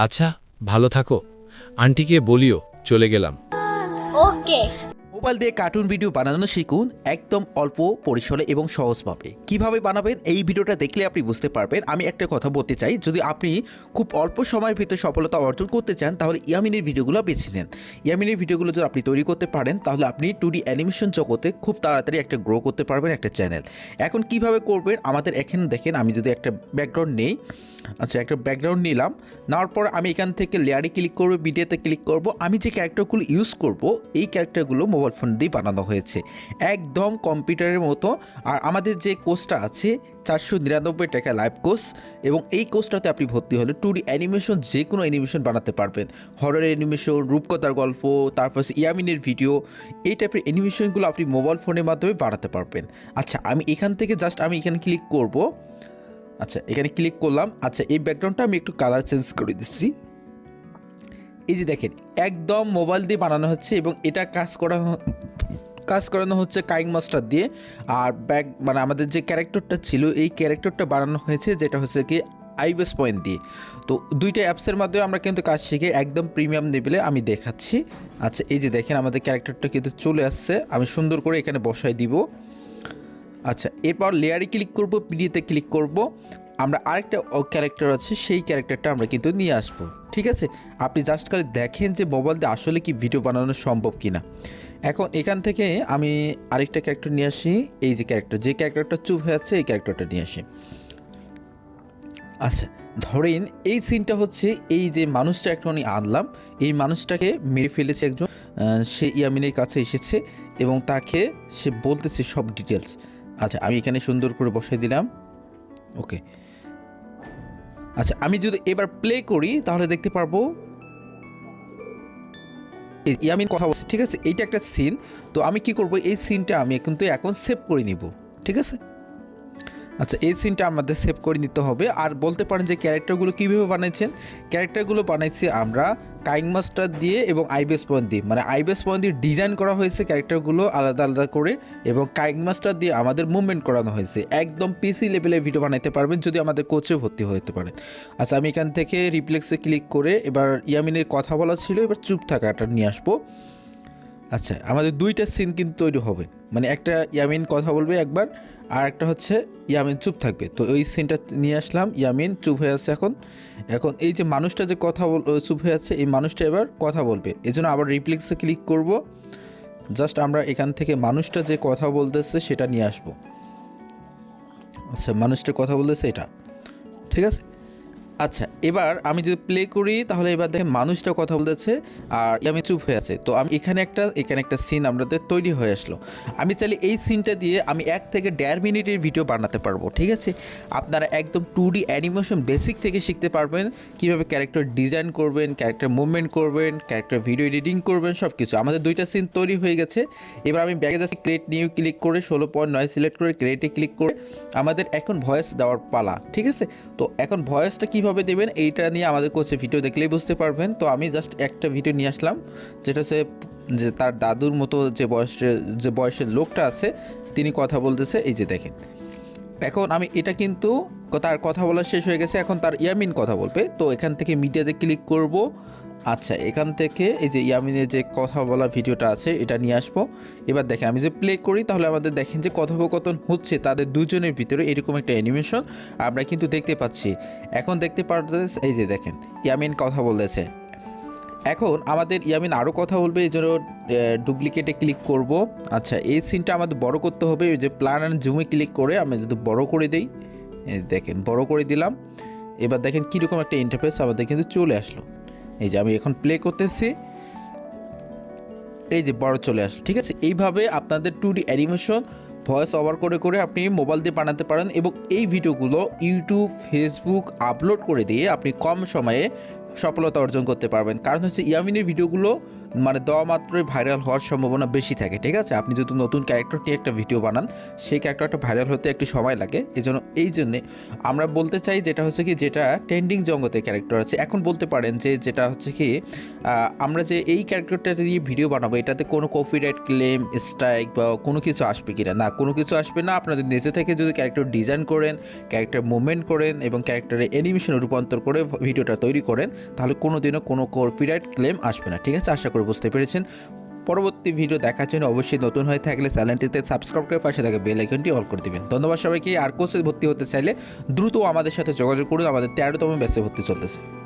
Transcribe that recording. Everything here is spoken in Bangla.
আচ্ছা, ভালো থাকো। আন্টিকে বলিও চলে গেলাম। ওকে। মোবাইল দিয়ে কার্টুন ভিডিও বানানো শিখুন একদম অল্প পরিসরে এবং সহজভাবে। কিভাবে বানাবেন এই ভিডিওটা দেখলে আপনি বুঝতে পারবেন। আমি একটা কথা বলতে চাই, যদি আপনি খুব অল্প সময়ের ভিতরে সফলতা অর্জন করতে চান তাহলে ইয়ামিনের ভিডিওগুলো বেছে নেন। ইয়ামিনের ভিডিওগুলো যদি আপনি তৈরি করতে পারেন তাহলে আপনি 2D অ্যানিমেশন জগতে খুব তাড়াতাড়ি একটা গ্রো করতে পারবেন একটা চ্যানেল। এখন কিভাবে করবেন আমাদের এখানে দেখেন, আমি যদি একটা ব্যাকগ্রাউন্ড নেই, আচ্ছা একটা ব্যাকগ্রাউন্ড নিলাম, নেওয়ার পর আমি এখান থেকে লেয়ারে ক্লিক করব, ভিডিওতে ক্লিক করব। আমি যে ক্যারেক্টারগুলো ইউজ করব এই ক্যারেক্টারগুলো মোবাইল ফোন দিয়ে বানানো হয়েছে একদম কম্পিউটারের মতো। আর আমাদের যে কোর্সটা আছে 499 টাকা লাইভ কোর্স, এবং এই কোর্সটাতে আপনি ভর্তি হলে 2D অ্যানিমেশন যে কোনো অ্যানিমেশন বানাতে পারবেন। হরর অ্যানিমেশন, রূপকথার গল্প, তারপর ইয়ামিনের ভিডিও, এই টাইপের অ্যানিমেশনগুলো আপনি মোবাইল ফোনের মাধ্যমে বানাতে পারবেন। আচ্ছা আমি এখান থেকে আমি এখানে ক্লিক করব। আচ্ছা এখানে ক্লিক করলাম। আচ্ছা এই ব্যাকগ্রাউন্ডটা আমি একটু কালার চেঞ্জ করে দিচ্ছি। এই যে দেখেন একদম মোবাইল দিয়ে বানানো হচ্ছে এবং এটা কাজ করানো হচ্ছে কাইং মাস্টার দিয়ে। আর মানে আমাদের যে ক্যারেক্টারটা ছিল এই ক্যারেক্টারটা বানানো হয়েছে যেটা হচ্ছে কি আইবেস পয়েন্ট দিয়ে। তো দুইটা অ্যাপসের মাধ্যমে আমরা কিন্তু কাজ শিখে একদম প্রিমিয়াম লেভেলে আমি দেখাচ্ছি। আচ্ছা এই যে দেখেন আমাদের ক্যারেক্টারটা কিন্তু চলে আসছে, আমি সুন্দর করে এখানে বসাই দিব। আচ্ছা এরপর লেয়ারে ক্লিক করব, পিডিতে ক্লিক করব, আমরা আরেকটা ক্যারেক্টার আছে সেই ক্যারেক্টারটা আমরা কিন্তু নিয়ে আসবো। ঠিক আছে, আপনি জাস্ট খালি দেখেন যে মোবাইল দিয়ে আসলে কি ভিডিও বানানো সম্ভব কিনা। এখন এখান থেকে আমি আরেকটা ক্যারেক্টার নিয়ে আসি, এই যে ক্যারেক্টারটা চুপ হয়ে আছে এই ক্যারেক্টারটা নিয়ে আসি। আচ্ছা ধরেন এই সিনটা হচ্ছে এই যে মানুষটা একটা আমি আনলাম, এই মানুষটাকে মেরে ফেলেছে একজন, সে ইয়ামিনের কাছে এসেছে এবং তাকে সে বলতেছে সব ডিটেলস। আচ্ছা আমি এখানে সুন্দর করে বসাই দিলাম। ওকে আচ্ছা আমি যদি এবার প্লে করি তাহলে দেখতে পারবো ইয়ামিন কথা বলছে। ঠিক আছে, এইটা একটা সিন। তো আমি কি করব, এই সিনটা আমি কিন্তু এখন সেভ করে নিব। ঠিক আছে, আচ্ছা এই সিনটা আমাদের সেভ করে নিতে হবে। আর বলতে পারেন যে ক্যারেক্টারগুলো কীভাবে বানাইছেন, ক্যারেক্টারগুলো বানাইছি আমরা কাইং মাস্টার দিয়ে এবং আইবেস পয়েন্ট দিয়ে, মানে আইবেস পয়েন্ট দিয়ে ডিজাইন করা হয়েছে ক্যারেক্টারগুলো আলাদা আলাদা করে, এবং কাইং মাস্টার দিয়ে আমাদের মুভমেন্ট করানো হয়েছে। একদম পিসি লেভেলে ভিডিও বানাইতে পারবেন যদি আমাদের কোচেও ভর্তি হতে পারেন। আচ্ছা আমি এখান থেকে রিপ্লেক্সে ক্লিক করে এবার ইয়ামিনের কথা বলা ছিল, এবার চুপ থাকাটা নিয়ে আসবো। আচ্ছা আমাদের দুইটা সিন কিন্তু তৈরি হবে, মানে একটা ইয়ামিন কথা বলবে একবার, আর একটা হচ্ছে ইয়ামিন চুপ থাকবে। তো ওই সিনটা নিয়ে আসলাম, ইয়ামিন চুপ হয়ে আছে এখন। এখন এই যে মানুষটা যে চুপ হয়ে আছে এই মানুষটা এবার কথা বলবে, এই জন্য আবার রিপ্লেক্সে ক্লিক করব। জাস্ট আমরা এখান থেকে মানুষটা যে কথা বলতেছে সেটা নিয়ে আসবো। আচ্ছা মানুষটা কথা বলতেছে এটা, ঠিক আছে। আচ্ছা এবার আমি যদি প্লে করি তাহলে এবার দেখেন মানুষটা কথা বলতেছে আর আমি চুপ হয়ে আছে। তো আমি এখানে একটা সিন আমাদের তৈরি হয়ে আসলো। আমি চাইলে এই সিনটা দিয়ে আমি 1 থেকে 1.5 মিনিটের ভিডিও বানাতে পারবো। ঠিক আছে, আপনারা একদম 2D অ্যানিমেশন বেসিক থেকে শিখতে পারবেন, কীভাবে ক্যারেক্টার ডিজাইন করবেন, ক্যারেক্টার মুভমেন্ট করবেন, ক্যারেক্টার ভিডিও এডিটিং করবেন, সব কিছু। আমাদের দুইটা সিন তৈরি হয়ে গেছে। এবার আমি ব্যাগে যাচ্ছি, ক্রিয়েট নিউ ক্লিক করে 16.9 সিলেক্ট করে ক্রিয়েটে ক্লিক করে আমাদের এখন ভয়েস দেওয়ার পালা। ঠিক আছে, তো এখন ভয়েসটা কীভাবে দেবেন এইটা নিয়ে আমাদের কোচে ভিডিও দেখলেই বুঝতে পারবেন। তো আমি জাস্ট একটা ভিডিও নিয়ে আসলাম যেটা হচ্ছে যে তার দাদুর মতো যে বয়সের লোকটা আছে তিনি কথা বলতেছে, এই যে দেখেন। এখন আমি এটা কিন্তু তার কথা বলা শেষ হয়ে গেছে, এখন তার ইয়ামিন কথা বলবে। তো এখান থেকে মিডিয়াতে ক্লিক করব। আচ্ছা এখান থেকে এই যে ইয়ামিনের যে কথা বলা ভিডিওটা আছে এটা নিয়ে আসবো। এবার দেখেন আমি যে প্লে করি তাহলে আমাদের দেখেন যে কথোপকথন হচ্ছে তাদের দুজনের ভিতরে, এরকম একটা অ্যানিমেশন আমরা কিন্তু দেখতে পাচ্ছি। এখন দেখতে পারতেছে এই যে দেখেন ইয়ামিন কথা বলতেছে। এখন আমাদের ইয়ামিন আরও কথা বলবে, এই জন্য ডুপ্লিকেটে ক্লিক করব। আচ্ছা এই সিনটা আমাদের বড় করতে হবে, ওই যে প্ল্যান অ্যান্ড জুমে ক্লিক করে আমি যদি বড় করে দিই, দেখেন বড় করে দিলাম। এবার দেখেন কীরকম একটা ইন্টারফেস আমাদের কিন্তু চলে আসলো। এই যে আমি এখন প্লে করতেছি, এই যে বড় চলে আসলো। ঠিক আছে, এইভাবে আপনাদের 2D অ্যানিমেশন ভয়েস ওভার করে করে আপনি মোবাইল দিয়ে বানাতে পারেন, এবং এই ভিডিওগুলো ইউটিউব ফেসবুক আপলোড করে দিয়ে আপনি কম সময়ে সফলতা অর্জন করতে পারবেন। কারণ হচ্ছে ইয়ামিনের ভিডিওগুলো মানে দেওয়া মাত্রই ভাইরাল হওয়ার সম্ভাবনা বেশি থাকে। ঠিক আছে, আপনি যদি নতুন ক্যারেক্টার নিয়ে একটা ভিডিও বানান সেই ক্যারেক্টারটা ভাইরাল হতে একটু সময় লাগে। এই জন্যে আমরা বলতে চাই যেটা হচ্ছে কি, যেটা ট্রেন্ডিং জগতে ক্যারেক্টার আছে, এখন বলতে পারেন যে যেটা হচ্ছে কি আমরা যে এই ক্যারেক্টারটা দিয়ে ভিডিও বানাবো এটাতে কোনো কপিরাইট ক্লেম স্ট্রাইক বা কোনো কিছু আসবে কিনা, না কোনো কিছু আসবে না। আপনাদের নিজে থেকে যদি ক্যারেক্টার ডিজাইন করেন, ক্যারেক্টার মুভমেন্ট করেন এবং ক্যারেক্টারে অ্যানিমেশনে রূপান্তর করে ভিডিওটা তৈরি করেন তাহলে কোনোদিনও কোনো কপিরাইট ক্লেম আসবে না। ঠিক আছে, আশা করি বুঝতে পেরেছেন। পরবর্তী ভিডিও দেখার জন্য অবশ্যই নতুন হয়ে থাকলে চ্যানেলটিতে সাবস্ক্রাইব করে পাশে থাকা বেল আইকনটি অল করে দিবেন। ধন্যবাদ সবাইকে। আর কোর্সে ভর্তি হতে চাইলে দ্রুত আমাদের সাথে যোগাযোগ করুন, আমাদের 13তম ব্যাচে ভর্তি চলতেছে।